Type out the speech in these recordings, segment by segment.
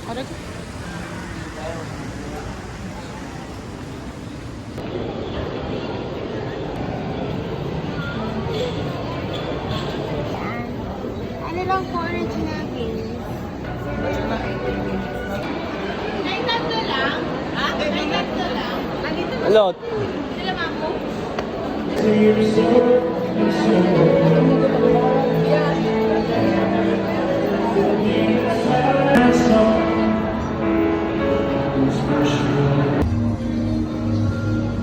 Aray ko. Ano lang po original games? Ay, tatlo lang? Ha? Ay, tatlo lang? Andito na. Alot. Sila mamo?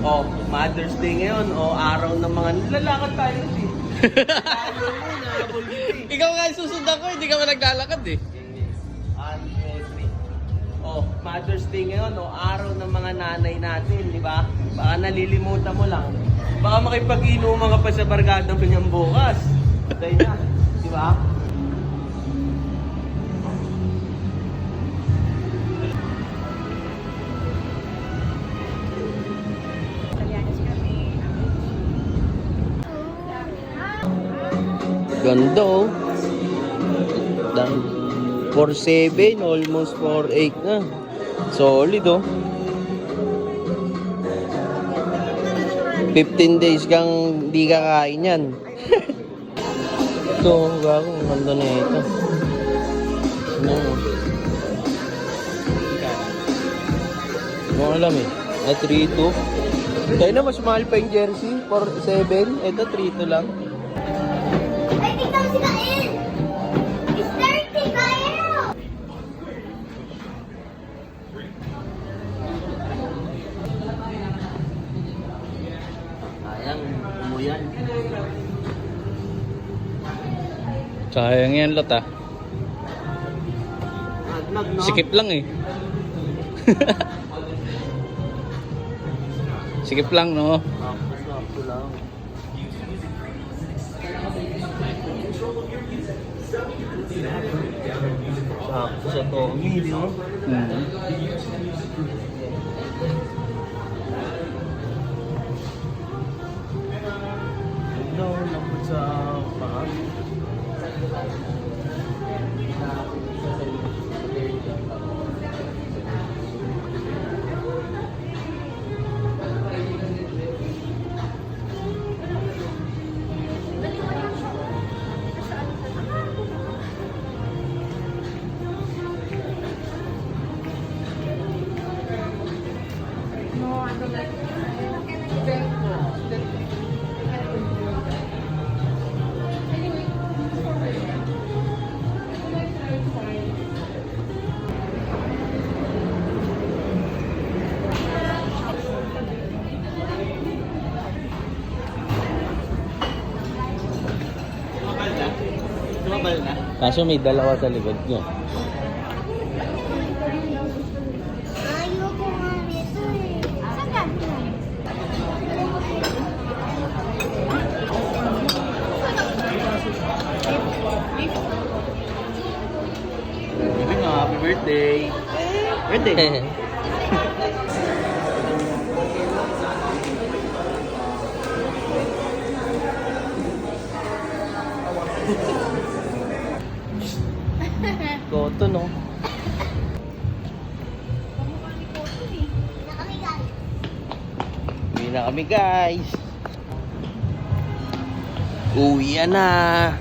Oh, Mother's Day ngayon, araw ng mga lalakad tayo eh. Tayo muna, bulbiti. Ikaw nga susundan ko, hindi ka ba naglalakad eh. Mother's Day ngayon, araw ng mga nanay natin, di ba? Baka nalilimutan mo lang. Baka makipag-inuman ka pa sa barkada mo niyang bukas. Patay na, di ba? Ganda oh. 4.7, almost 4.8 na. Solid oh. 15 days kang di kakain yan. Ito, gago, ang ganda na ito. Ano? Ano alam eh. Na 3.2. Tayo na, mas mahal pa yung jersey. 4.7. Ito, 3.2 lang. Ay, tignan si Kael! It's dirty, Kael! Sayang, umuyan. Sayang yan lot ah. Nag, no? Sikip lang eh. Sikip lang no. Sakto lang. Sakto sa Tommy, no? No, lambot sa paa. No, I don't like it. Tumabal na? Kaso may dalawa sa likod nyo. Ayoko nga nito eh. Saan galing? Sabi nga, happy birthday. Birthday. Koto no. Na kami galing. Uwi na kami guys. Uwi na.